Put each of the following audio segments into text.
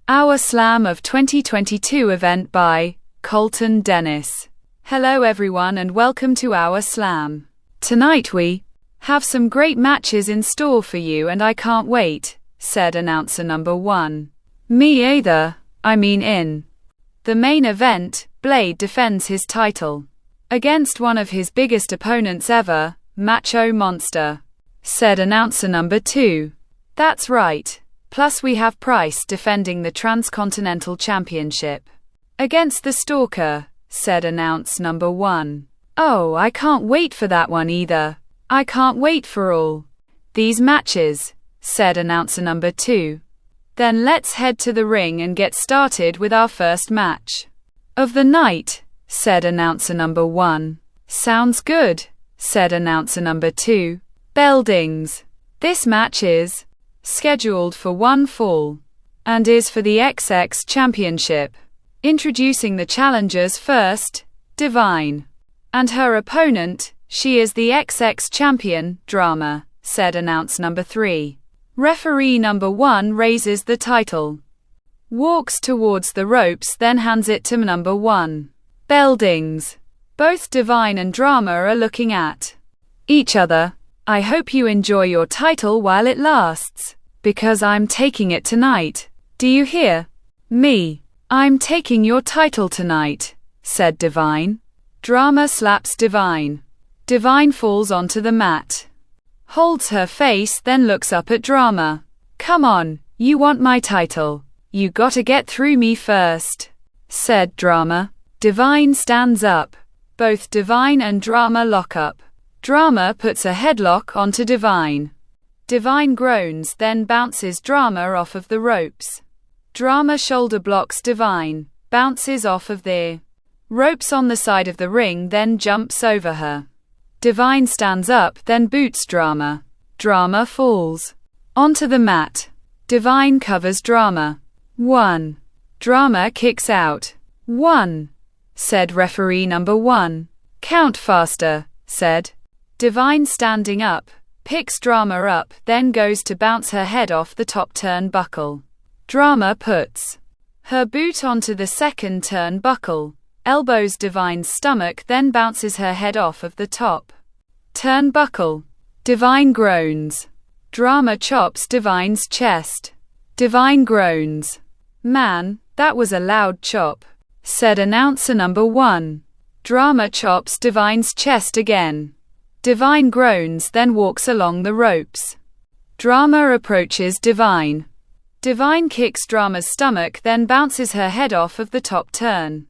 Our Slam of 2022 event by Colton Dennis. Hello everyone and welcome to our Slam. Tonight we have some great matches in store for you and I can't wait, said announcer number 1. Me either, in the main event, Blade defends his title against one of his biggest opponents ever, Macho Monster, said announcer number 2. That's right. Plus we have Price defending the Transcontinental Championship against the Stalker, said announcer number 1. Oh, I can't wait for that one either. I can't wait for all these matches, said announcer number 2. Then let's head to the ring and get started with our first match of the night, said announcer number 1. Sounds good, said announcer number 2. Bell dings. This match is scheduled for one fall and is for the XX Championship. Introducing the challengers first, Divine and her opponent, she is the XX Champion, Drama, said announcer number 3. Referee number 1 raises the title, walks towards the ropes, then hands it to number 1. Bell dings. Both Divine and Drama are looking at each other. I hope you enjoy your title while it lasts, because I'm taking it tonight. Do you hear me? I'm taking your title tonight, said Divine. Drama slaps Divine. Divine falls onto the mat, holds her face, then looks up at Drama. Come on, you want my title. You gotta get through me first, said Drama. Divine stands up. Both Divine and Drama lock up. Drama puts a headlock onto Divine. Divine groans, then bounces Drama off of the ropes. Drama shoulder blocks Divine, bounces off of the ropes on the side of the ring, then jumps over her. Divine stands up, then boots Drama. Drama falls onto the mat. Divine covers Drama. 1. Drama kicks out. 1. Said referee number 1. Count faster, said Divine standing up, picks Drama up, then goes to bounce her head off the top turnbuckle. Drama puts her boot onto the second turnbuckle, elbows Divine's stomach, then bounces her head off of the top turnbuckle. Divine groans. Drama chops Divine's chest. Divine groans. Man, that was a loud chop, said announcer number 1. Drama chops Divine's chest again. Divine groans, then walks along the ropes. Drama approaches Divine. Divine kicks Drama's stomach, then bounces her head off of the top turn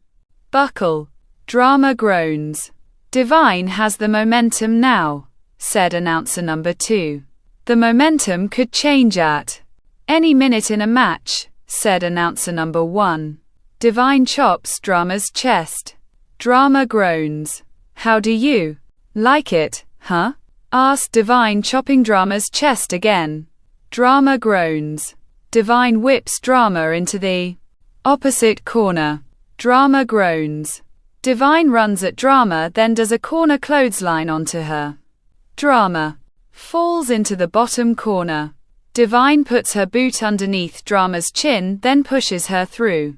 buckle. Drama groans. Divine has the momentum now, said announcer number 2. The momentum could change at any minute in a match, said announcer number 1. Divine chops Drama's chest. Drama groans. How do you like it, huh? Asked Divine, chopping Drama's chest again. Drama groans. Divine whips Drama into the opposite corner. Drama groans. Divine runs at Drama, then does a corner clothesline onto her. Drama falls into the bottom corner. Divine puts her boot underneath Drama's chin, then pushes her through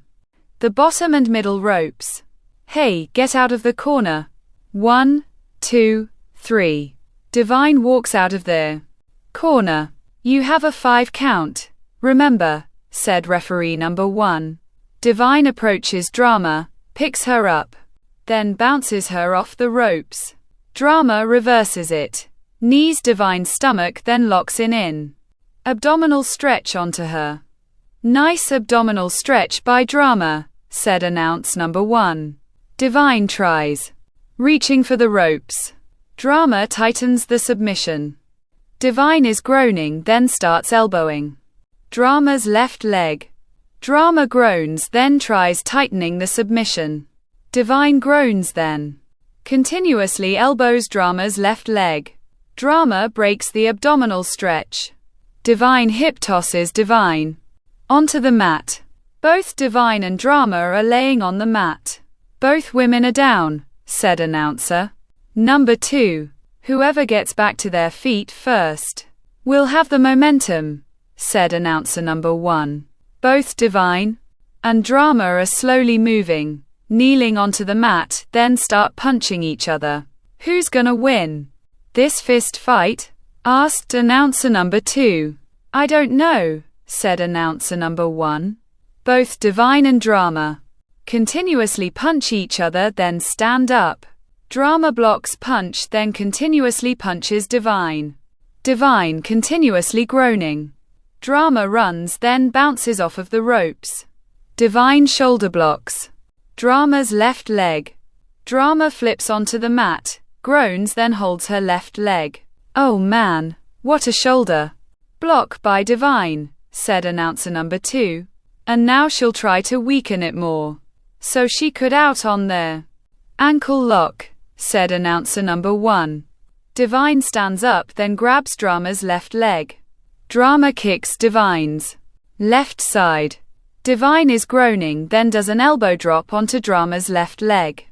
the bottom and middle ropes. Hey, get out of the corner. 1, 2, 3. Divine walks out of the corner. You have a 5 count. Remember, said referee number 1. Divine approaches Drama, picks her up, then bounces her off the ropes. Drama reverses it, knees Divine's stomach, then locks in abdominal stretch onto her. Nice abdominal stretch by Drama, said announcer number 1. Divine tries reaching for the ropes. Drama tightens the submission. Divine is groaning, then starts elbowing Drama's left leg. Drama groans, then tries tightening the submission. Divine groans, then continuously elbows Drama's left leg. Drama breaks the abdominal stretch. Divine hip tosses Divine onto the mat. Both Divine and Drama are laying on the mat. Both women are down, said announcer number 2. Whoever gets back to their feet first will have the momentum, said announcer number 1. Both Divine and Drama are slowly moving, kneeling onto the mat, then start punching each other. Who's gonna win this fist fight? Asked announcer number 2. I don't know, said announcer number 1. Both Divine and Drama continuously punch each other, then stand up. Drama blocks punch, then continuously punches Divine. Divine continuously groaning. Drama runs, then bounces off of the ropes. Divine shoulder blocks Drama's left leg. Drama flips onto the mat, groans, then holds her left leg. Oh man, what a shoulder block by Divine, said announcer number 2. And now she'll try to weaken it more, so she could out on their ankle lock, said announcer number 1. Divine stands up, then grabs Drama's left leg. Drama kicks Divine's left side. Divine is groaning, then does an elbow drop onto Drama's left leg.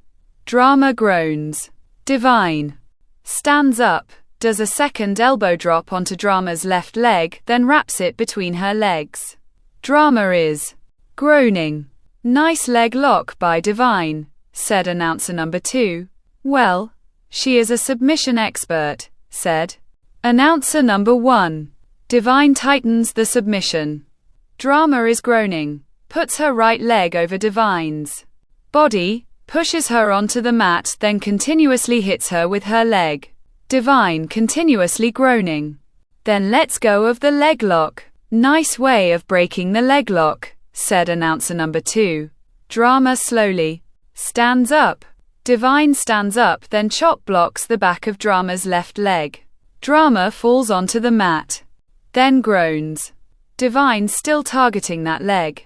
Drama groans. Divine stands up, does a second elbow drop onto Drama's left leg, then wraps it between her legs. Drama is groaning. Nice leg lock by Divine, said announcer number 2. Well, she is a submission expert, said announcer number 1. Divine tightens the submission. Drama is groaning, puts her right leg over Divine's body, pushes her onto the mat, then continuously hits her with her leg. Divine continuously groaning. Then lets go of the leg lock. Nice way of breaking the leg lock, said announcer number 2. Drama slowly stands up. Divine stands up, then chop blocks the back of Drama's left leg. Drama falls onto the mat, then groans. Divine still targeting that leg.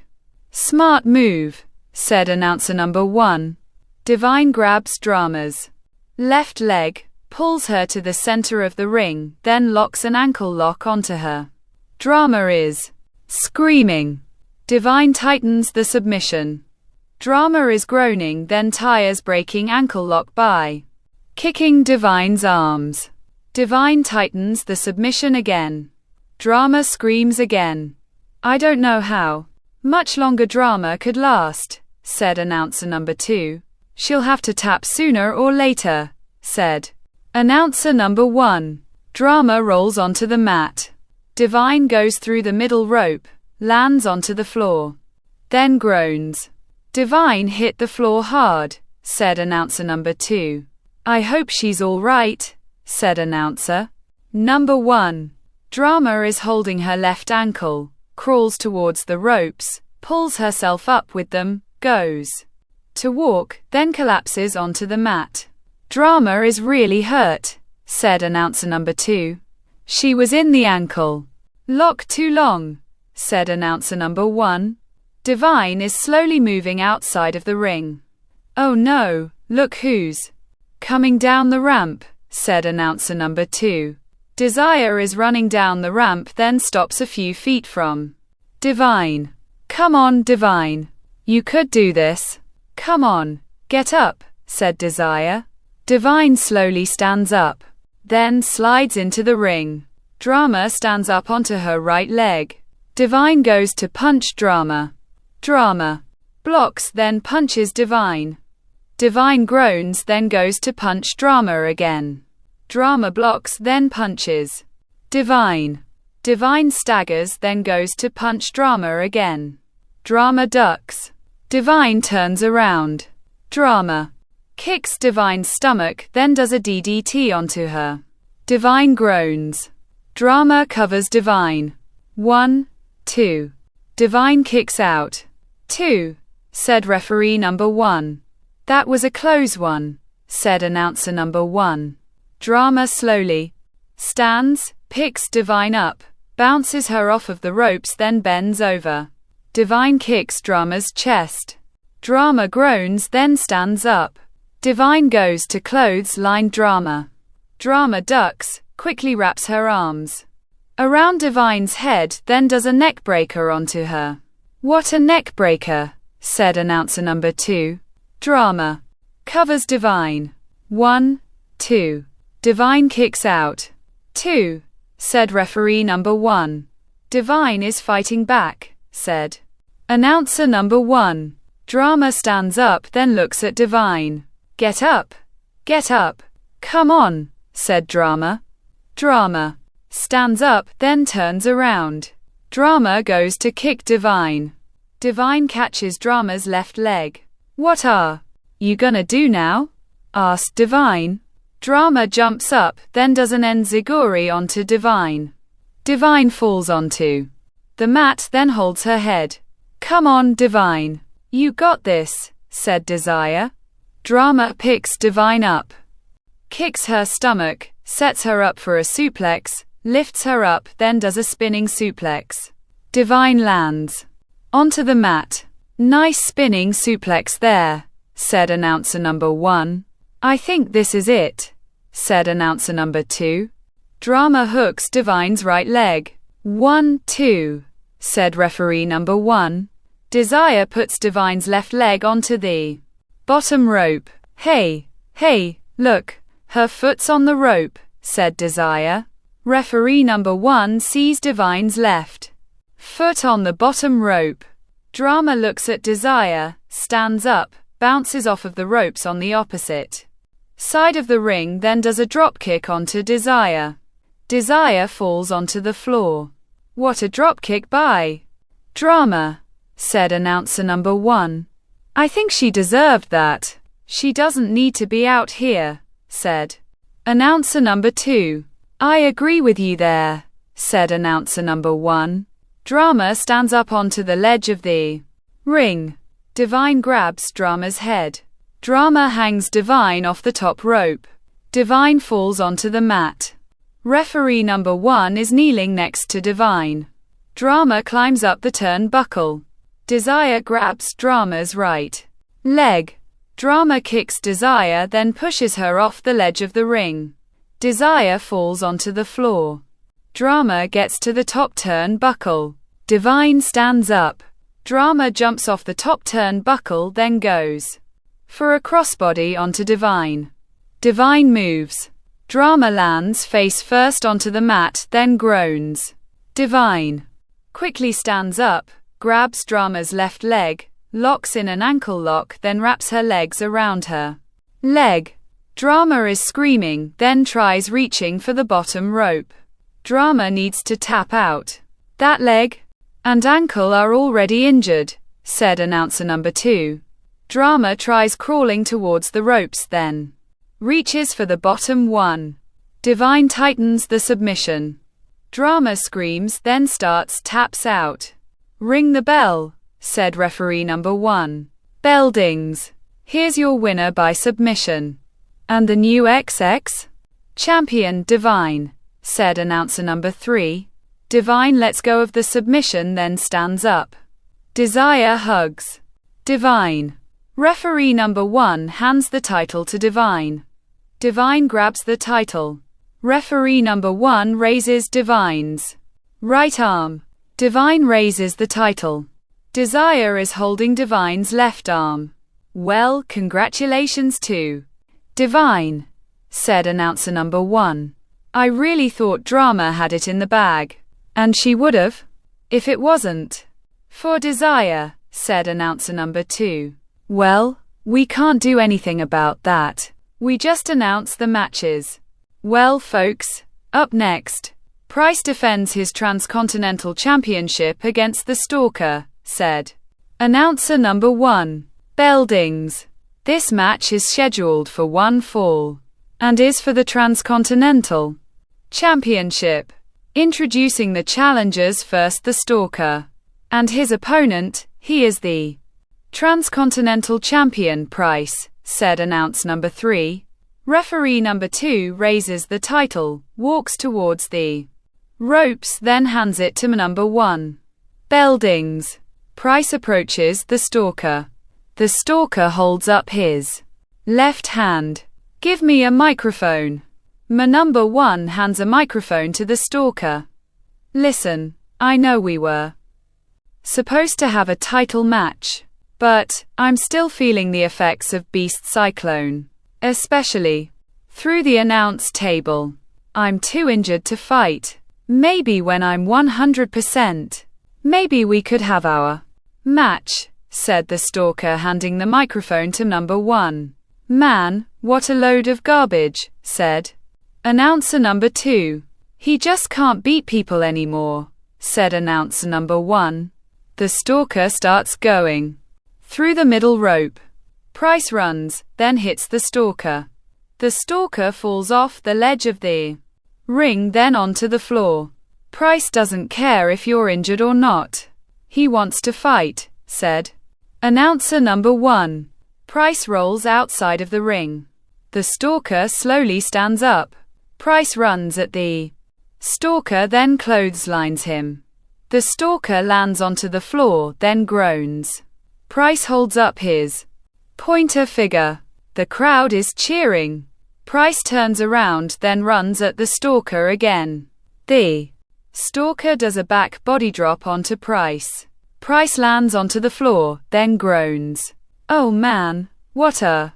Smart move, said announcer number 1. Divine grabs Drama's left leg, pulls her to the center of the ring, then locks an ankle lock onto her. Drama is screaming. Divine tightens the submission. Drama is groaning, then tires breaking ankle lock by kicking Divine's arms. Divine tightens the submission again. Drama screams again. I don't know how much longer Drama could last, said announcer number 2. She'll have to tap sooner or later, said announcer number 1. Drama rolls onto the mat. Divine goes through the middle rope, lands onto the floor, then groans. Divine hit the floor hard, said announcer number 2. I hope she's all right, said announcer number 1. Drama is holding her left ankle, crawls towards the ropes, pulls herself up with them, goes to walk, then collapses onto the mat. Drama is really hurt, said announcer number 2. She was in the ankle lock too long, said announcer number 1. Divine is slowly moving outside of the ring. Oh no, look who's coming down the ramp, said announcer number 2. Desire is running down the ramp, then stops a few feet from Divine. Come on, Divine. You could do this. Come on, get up, said Desire. Divine slowly stands up, then slides into the ring. Drama stands up onto her right leg. Divine goes to punch Drama. Drama blocks, then punches Divine. Divine groans, then goes to punch Drama again. Drama blocks, then punches Divine. Divine staggers, then goes to punch Drama again. Drama ducks. Divine turns around. Drama kicks Divine's stomach, then does a DDT onto her. Divine groans. Drama covers Divine. 1, 2. Divine kicks out. 2, said referee number 1. That was a close one, said announcer number 1. Drama slowly stands, picks Divine up, bounces her off of the ropes, then bends over. Divine kicks Drama's chest. Drama groans, then stands up. Divine goes to clothesline Drama. Drama ducks, quickly wraps her arms around Divine's head, then does a neck breaker onto her. What a neck breaker, said announcer number 2. Drama covers Divine. 1, 2. Divine kicks out. 2, said referee number 1. Divine is fighting back, said Announcer number 1. Drama stands up then looks at Divine. Get up. Get up. Come on, said Drama. Drama stands up then turns around. Drama goes to kick Divine. Divine catches Drama's left leg. What are you gonna do now? Asked Divine. Drama jumps up, then does an enziguri onto Divine. Divine falls onto the mat, then holds her head. Come on, Divine. You got this, said Desire. Drama picks Divine up, kicks her stomach, sets her up for a suplex, lifts her up, then does a spinning suplex. Divine lands onto the mat. Nice spinning suplex there, said announcer number 1. I think this is it, said announcer number 2. Drama hooks Divine's right leg. 1, 2, said referee number 1. Desire puts Divine's left leg onto the bottom rope. Hey, look, her foot's on the rope, said Desire. Referee number 1 sees Divine's left foot on the bottom rope. Drama looks at Desire, stands up, bounces off of the ropes on the opposite side of the ring, then does a drop kick onto Desire. Desire falls onto the floor. What a drop kick by Drama, said announcer number 1. I think she deserved that. She doesn't need to be out here, said announcer number 2. I agree with you there, said announcer number 1. Drama stands up onto the ledge of the ring. Divine grabs Drama's head. Drama hangs Divine off the top rope. Divine falls onto the mat. Referee number 1 is kneeling next to Divine. Drama climbs up the turnbuckle. Desire grabs Drama's right leg. Drama kicks Desire, then pushes her off the ledge of the ring. Desire falls onto the floor. Drama gets to the top turnbuckle. Divine stands up. Drama jumps off the top turnbuckle, then goes for a crossbody onto Divine. Divine moves. Drama lands face first onto the mat, then groans. Divine quickly stands up, grabs Drama's left leg, locks in an ankle lock, then wraps her legs around her leg. Drama is screaming, then tries reaching for the bottom rope. Drama needs to tap out. That leg and ankle are already injured, said announcer number 2. Drama tries crawling towards the ropes, then reaches for the bottom one. Divine tightens the submission. Drama screams, then taps out. Ring the bell, said referee number 1. Bell dings. Here's your winner by submission. And the new XX champion, Divine, said announcer number 3. Divine lets go of the submission, then stands up. Desire hugs Divine. Referee number 1 hands the title to Divine. Divine grabs the title. Referee number 1 raises Divine's right arm. Divine raises the title. Desire is holding Divine's left arm. Well, congratulations to Divine, said announcer number 1. I really thought Drama had it in the bag. And she would've, if it wasn't for Desire, said announcer number 2. Well, we can't do anything about that. We just announce the matches. Well, folks, up next, Price defends his Transcontinental Championship against the Stalker, said announcer number 1. Bell dings. This match is scheduled for one fall and is for the Transcontinental Championship. Introducing the challengers first, the Stalker and his opponent. He is the Transcontinental Champion, Price, said announcer number 3. Referee number 2 raises the title, walks towards the ropes, then hands it to number 1. Bell dings. Price approaches the Stalker. The Stalker holds up his left hand. Give me a microphone. Number 1 hands a microphone to the Stalker. Listen, I know we were supposed to have a title match, but I'm still feeling the effects of Beast Cyclone, especially through the announce table. I'm too injured to fight. Maybe when I'm 100%, maybe we could have our Match, said the stalker, handing the microphone to number 1. Man, what a load of garbage, said announcer number 2. He just can't beat people anymore, said announcer number 1. The stalker starts going through the middle rope. Price runs, then hits the stalker. The stalker falls off the ledge of the ring, then onto the floor. Price doesn't care if you're injured or not. He wants to fight, said announcer number 1. Price rolls outside of the ring. The stalker slowly stands up. Price runs at the stalker, then clotheslines him. The stalker lands onto the floor, then groans. Price holds up his pointer finger. The crowd is cheering. Price turns around, then runs at the stalker again. The stalker does a back body drop onto Price. Price lands onto the floor, then groans. Oh man, what a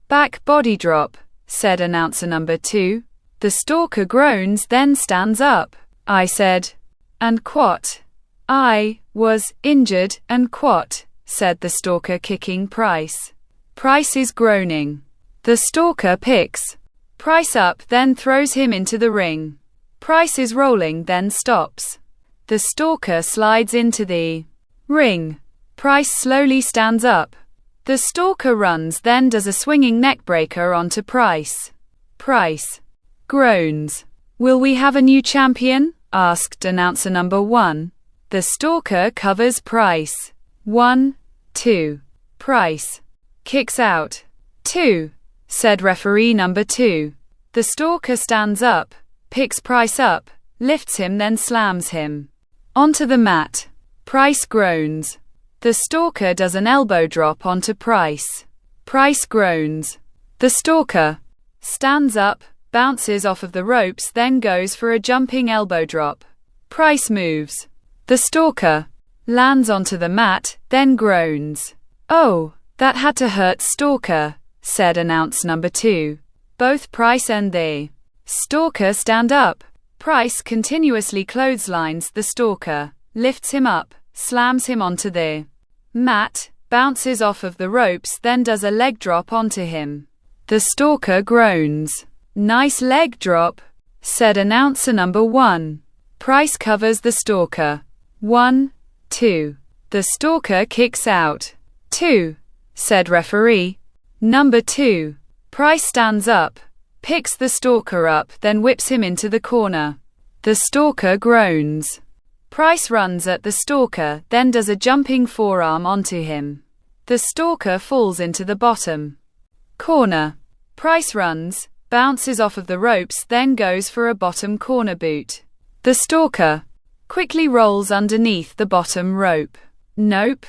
back body drop, said announcer number 2. The stalker groans, then stands up. I said, and quat. I was injured, and quat, said the stalker, kicking Price. Price is groaning. The stalker picks Price up, then throws him into the ring. Price is rolling, then stops. The stalker slides into the ring. Price slowly stands up. The stalker runs, then does a swinging neckbreaker onto Price. Price groans. Will we have a new champion? Asked announcer number 1. The stalker covers Price. 1, 2. Price kicks out. 2, said referee number 2. The stalker stands up, picks Price up, lifts him, then slams him onto the mat. Price groans. The stalker does an elbow drop onto Price. Price groans. The stalker stands up, bounces off of the ropes, then goes for a jumping elbow drop. Price moves. The stalker lands onto the mat, then groans. Oh, that had to hurt, stalker, said announce number 2. Both Price and the stalker stand up. Price continuously clotheslines the stalker, lifts him up, slams him onto the mat, bounces off of the ropes, then does a leg drop onto him. The stalker groans. Nice leg drop, said announcer number 1. Price covers the stalker. 1, 2. The stalker kicks out. 2, said referee number 2. Price stands up, picks the stalker up, then whips him into the corner. The stalker groans. Price runs at the stalker, then does a jumping forearm onto him. The stalker falls into the bottom corner. Price runs, bounces off of the ropes, then goes for a bottom corner boot. The stalker quickly rolls underneath the bottom rope. Nope.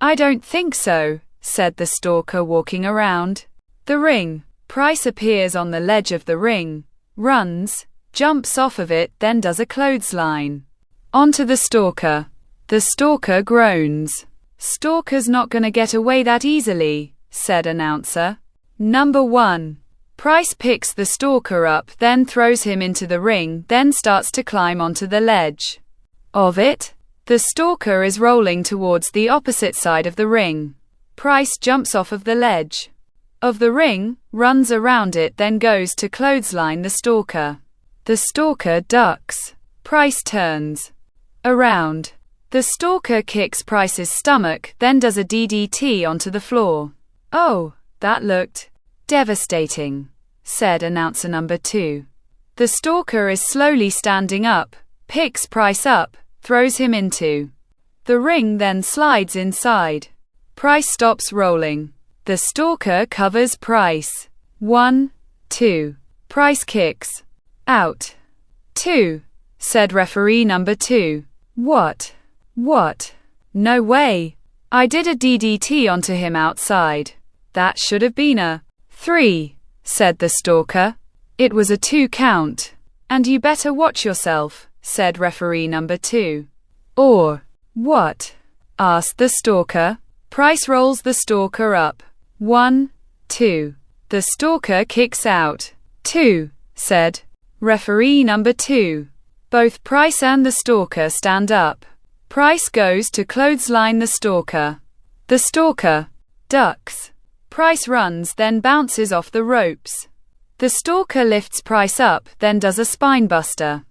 I don't think so, said the stalker, walking around the ring. Price appears on the ledge of the ring, runs, jumps off of it, then does a clothesline onto the stalker. The stalker groans. Stalker's not gonna get away that easily, said announcer number 1. Price picks the stalker up, then throws him into the ring, then starts to climb onto the ledge of it. The stalker is rolling towards the opposite side of the ring. Price jumps off of the ledge of the ring, runs around it, then goes to clothesline the stalker. The stalker ducks. Price turns around. The stalker kicks Price's stomach, then does a DDT onto the floor. Oh, that looked devastating, said announcer number 2. The stalker is slowly standing up, picks Price up, throws him into the ring, then slides inside. Price stops rolling. The stalker covers Price. 1, 2. Price kicks out. 2, said referee number 2. What? No way. I did a DDT onto him outside. That should have been a 3, said the stalker. It was a 2 count. And you better watch yourself, said referee number 2. Or what? Asked the stalker. Price rolls the stalker up. 1, 2. The stalker kicks out. 2, said referee number 2. Both Price and the stalker stand up. Price goes to clothesline the stalker. The stalker ducks. Price runs, then bounces off the ropes. The stalker lifts Price up, then does a spinebuster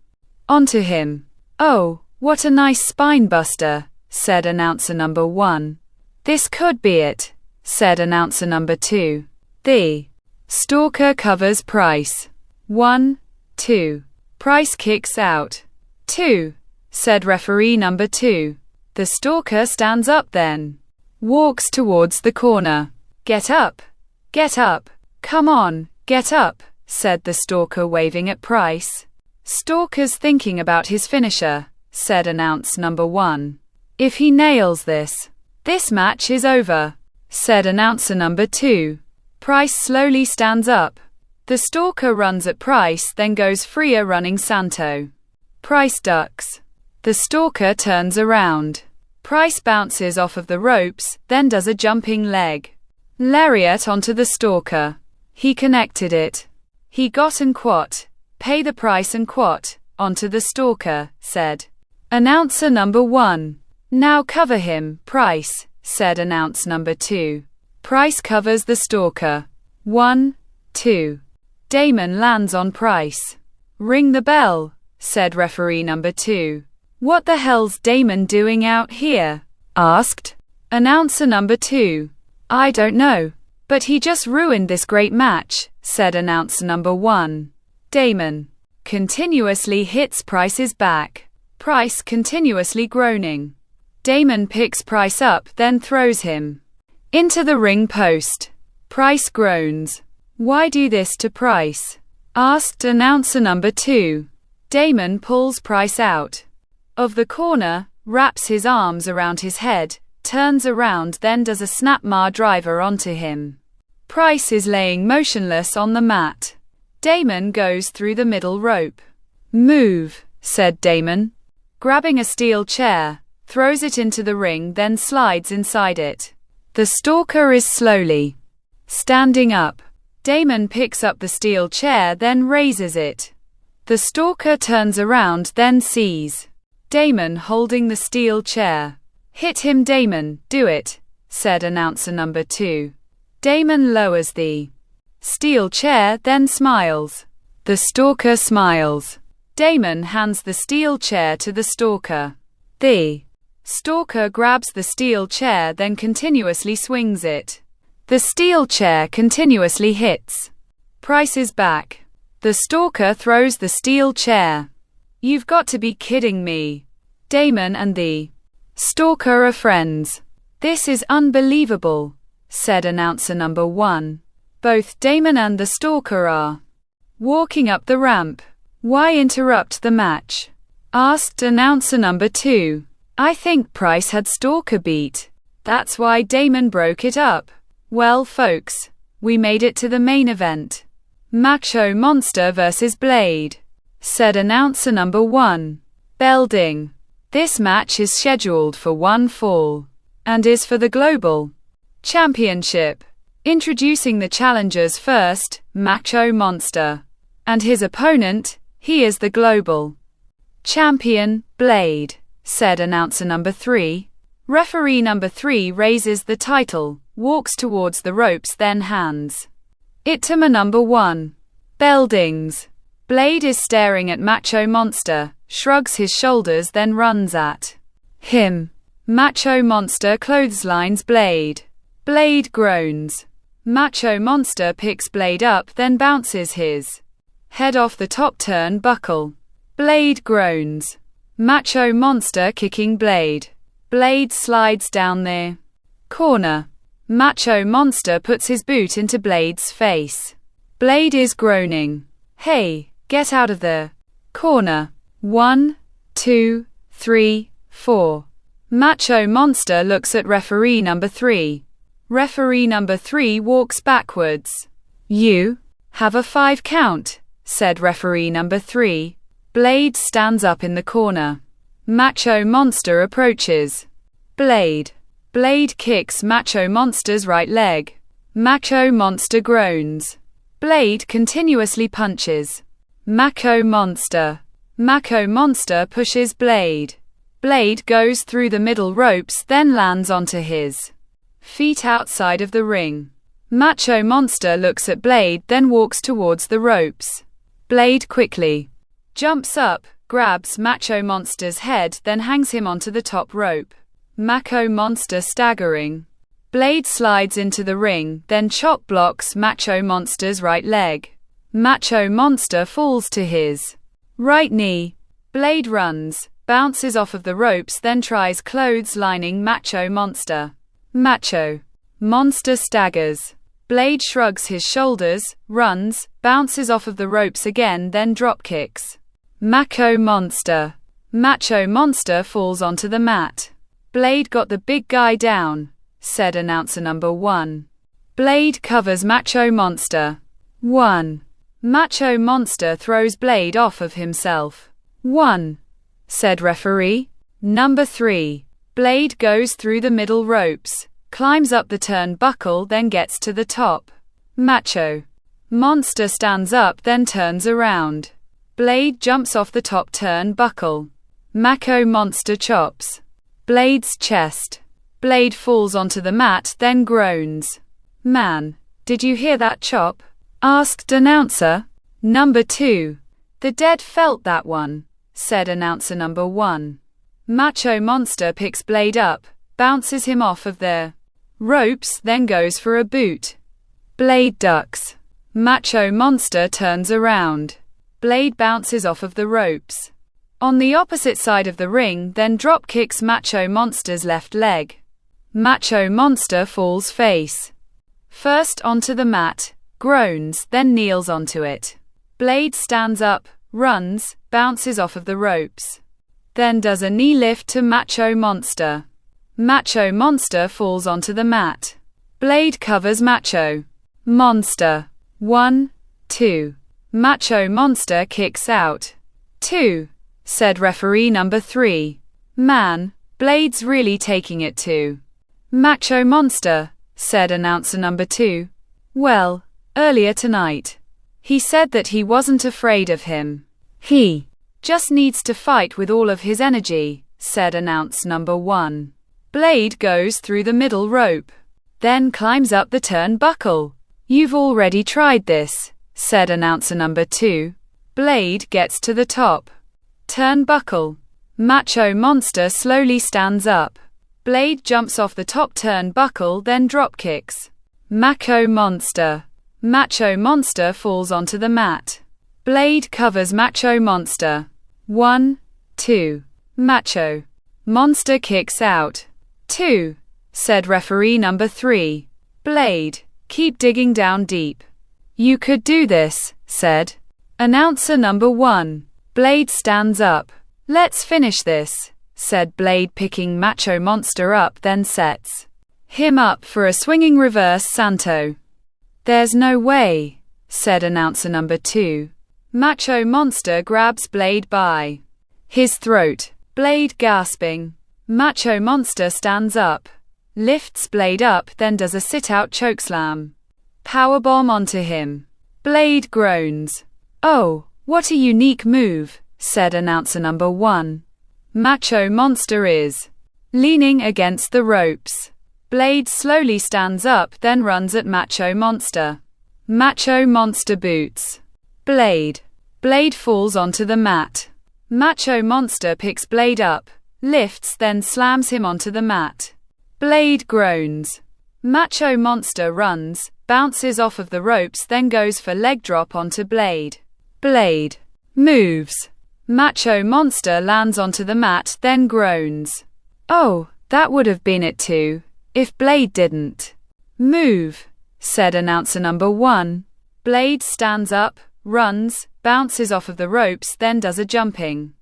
onto him. "Oh, what a nice spinebuster," said announcer number 1. "This could be it," said announcer number 2. The stalker covers Price. 1, 2. Price kicks out. 2, said referee number 2. The stalker stands up, then walks towards the corner. Get up, come on, get up, said the stalker, waving at Price. Stalker's thinking about his finisher, said announcer number 1. If he nails this match is over, said announcer number 2. Price slowly stands up. The stalker runs at Price, then goes freer, running Santo. Price ducks. The stalker turns around. Price bounces off of the ropes, then does a jumping leg lariat onto the stalker. He connected it. He got and quat. Pay the price and quat onto the stalker, said announcer number 1. Now cover him, Price, said announcer number 2. Price covers the stalker. 1, 2. Damon lands on Price. Ring the bell, said referee number 2. What the hell's Damon doing out here? Asked announcer number 2. I don't know, but he just ruined this great match, said announcer number 1. Damon continuously hits Price's back. Price continuously groaning. Damon picks Price up, then throws him into the ring post. Price groans. Why do this to Price? Asked announcer number 2. Damon pulls Price out of the corner, wraps his arms around his head, turns around, then does a snapmare driver onto him. Price is laying motionless on the mat. Damon goes through the middle rope. Move, said Damon. Grabbing a steel chair, throws it into the ring, then slides inside it. The stalker is slowly standing up. Damon picks up the steel chair, then raises it. The stalker turns around, then sees Damon holding the steel chair. Hit him, Damon, do it, said announcer number 2. Damon lowers the steel chair, then smiles. The stalker smiles. Damon hands the steel chair to the stalker. The stalker grabs the steel chair, then continuously swings it. The steel chair continuously hits Price's back. The stalker throws the steel chair. You've got to be kidding me. Damon and the stalker are friends. This is unbelievable, said announcer number 1. Both Damon and the stalker are walking up the ramp. Why interrupt the match? Asked announcer number 2. I think Price had stalker beat. That's why Damon broke it up. Well, folks, we made it to the main event. Macho Monster vs. Blade, said announcer number 1. Bell ding. This match is scheduled for one fall and is for the Global Championship. Introducing the challengers first, Macho Monster and his opponent, he is the Global Champion, Blade, said announcer number 3. Referee number 3 raises the title, walks towards the ropes, then hands it to number 1. Bell dings. Blade is staring at Macho Monster, shrugs his shoulders, then runs at him. Macho Monster clotheslines Blade. Blade groans. Macho Monster picks Blade up, then bounces his head off the top turnbuckle. Blade groans. Macho Monster kicking Blade. Blade slides down the corner. Macho Monster puts his boot into Blade's face. Blade is groaning. Hey, get out of the corner. 1, 2, 3, 4. Macho Monster looks at referee number 3. Referee number 3 walks backwards. You have a 5 count, said referee number 3. Blade stands up in the corner. Macho Monster approaches Blade. Blade kicks Macho Monster's right leg. Macho Monster groans. Blade continuously punches Macho Monster. Macho Monster pushes Blade. Blade goes through the middle ropes, then lands onto his feet outside of the ring. Macho Monster looks at Blade, then walks towards the ropes. Blade quickly jumps up, grabs Macho Monster's head, then hangs him onto the top rope. Macho Monster staggering. Blade slides into the ring, then chop blocks Macho Monster's right leg. Macho Monster falls to his right knee. Blade runs, bounces off of the ropes, then tries clotheslining Macho Monster. Macho Monster staggers. Blade shrugs his shoulders, runs, bounces off of the ropes again, then dropkicks Macho Monster. Macho Monster falls onto the mat. Blade got the big guy down, said announcer number 1. Blade covers Macho Monster. 1. Macho Monster throws Blade off of himself. 1. Said referee. Number 3. Blade goes through the middle ropes, climbs up the turnbuckle, then gets to the top. Macho Monster stands up, then turns around. Blade jumps off the top turnbuckle. Macho Monster chops Blade's chest. Blade falls onto the mat, then groans. Man, did you hear that chop? Asked announcer number 2. The dead felt that one, said announcer number 1. Macho Monster picks Blade up, bounces him off of the ropes, then goes for a boot. Blade ducks. Macho Monster turns around. Blade bounces off of the ropes on the opposite side of the ring, then drop kicks Macho Monster's left leg. Macho Monster falls face first onto the mat, groans, then kneels onto it. Blade stands up, runs, bounces off of the ropes, then does a knee lift to Macho Monster. Macho Monster falls onto the mat. Blade covers Macho Monster. 1, 2. Macho Monster kicks out. 2. Said referee number 3. Man, Blade's really taking it to Macho Monster, said announcer number 2. Well, earlier tonight, he said that he wasn't afraid of him. He just needs to fight with all of his energy, said announcer number 1. Blade goes through the middle rope, then climbs up the turnbuckle. You've already tried this, said announcer number 2. Blade gets to the top turnbuckle. Macho Monster slowly stands up. Blade jumps off the top turnbuckle, then dropkicks Macho Monster. Macho Monster falls onto the mat. Blade covers Macho Monster. 1, 2. Macho Monster kicks out. 2. Said referee number 3. Blade, keep digging down deep. You could do this, said announcer number 1. Blade stands up. Let's finish this, said Blade, picking Macho Monster up, then sets him up for a swinging reverse Santo. There's no way, said announcer number 2. Macho Monster grabs Blade by his throat. Blade gasping. Macho Monster stands up, lifts Blade up, then does a sit-out chokeslam powerbomb onto him. Blade groans. Oh, what a unique move, said announcer number 1. Macho Monster is leaning against the ropes. Blade slowly stands up, then runs at Macho Monster. Macho Monster boots Blade. Blade falls onto the mat. Macho Monster picks Blade up, lifts, then slams him onto the mat. Blade groans. Macho Monster runs, bounces off of the ropes, then goes for leg drop onto Blade. Blade moves. Macho Monster lands onto the mat, then groans. Oh, that would have been it too, if Blade didn't move, said announcer number 1. Blade stands up, runs, bounces off of the ropes, then does a jumping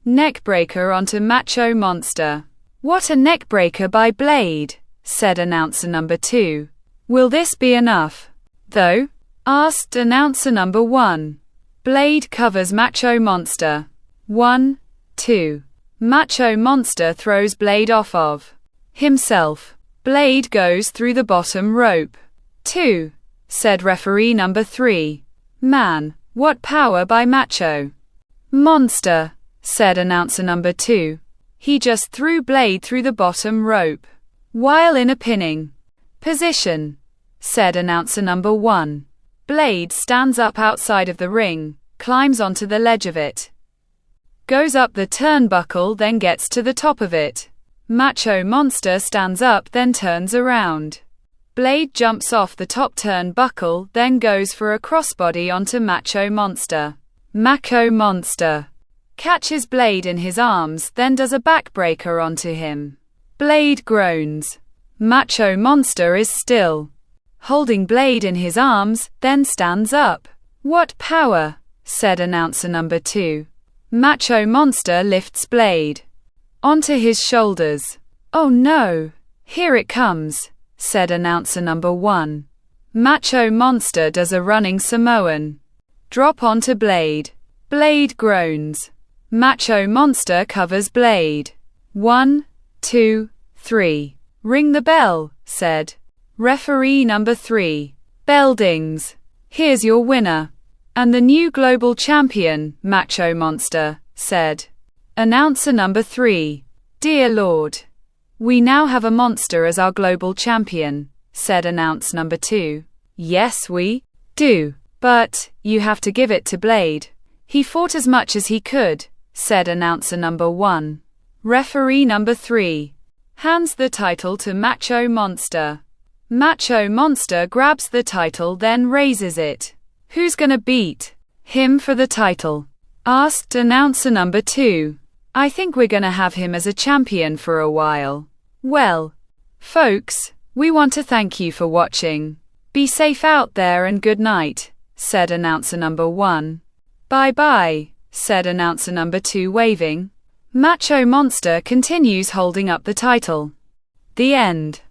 neckbreaker onto Macho Monster. What a neckbreaker by Blade, said announcer number 2. Will this be enough, though? Asked announcer number 1. Blade covers Macho Monster. 1, 2. Macho Monster throws Blade off of himself. Blade goes through the bottom rope. 2. Said referee number 3. Man, what power by Macho Monster, said announcer number 2. He just threw Blade through the bottom rope. While in a pinning position, said announcer number 1. Blade stands up outside of the ring, climbs onto the ledge of it, goes up the turnbuckle, then gets to the top of it. Macho Monster stands up, then turns around. Blade jumps off the top turnbuckle, then goes for a crossbody onto Macho Monster. Macho Monster catches Blade in his arms, then does a backbreaker onto him. Blade groans. Macho Monster is still holding Blade in his arms, then stands up. What power, said announcer number 2. Macho Monster lifts Blade onto his shoulders. Oh no, here it comes, said announcer number 1. Macho Monster does a running Samoan drop onto Blade. Blade groans. Macho Monster covers Blade. 1, 2, 3. Ring the bell, said referee number 3. Bell dings. Here's your winner and the new global champion, Macho Monster, said announcer number 3. Dear Lord, we now have a monster as our global champion, said announcer number 2. Yes, we do, but you have to give it to Blade. He fought as much as he could, said announcer number 1. Referee number 3 hands the title to Macho Monster. Macho Monster grabs the title, then raises it. Who's gonna beat him for the title? Asked announcer number 2. I think we're gonna have him as a champion for a while. Well, folks, we want to thank you for watching. Be safe out there and good night, said announcer number 1. Bye bye, said announcer number 2 waving. Macho Monster continues holding up the title. The end.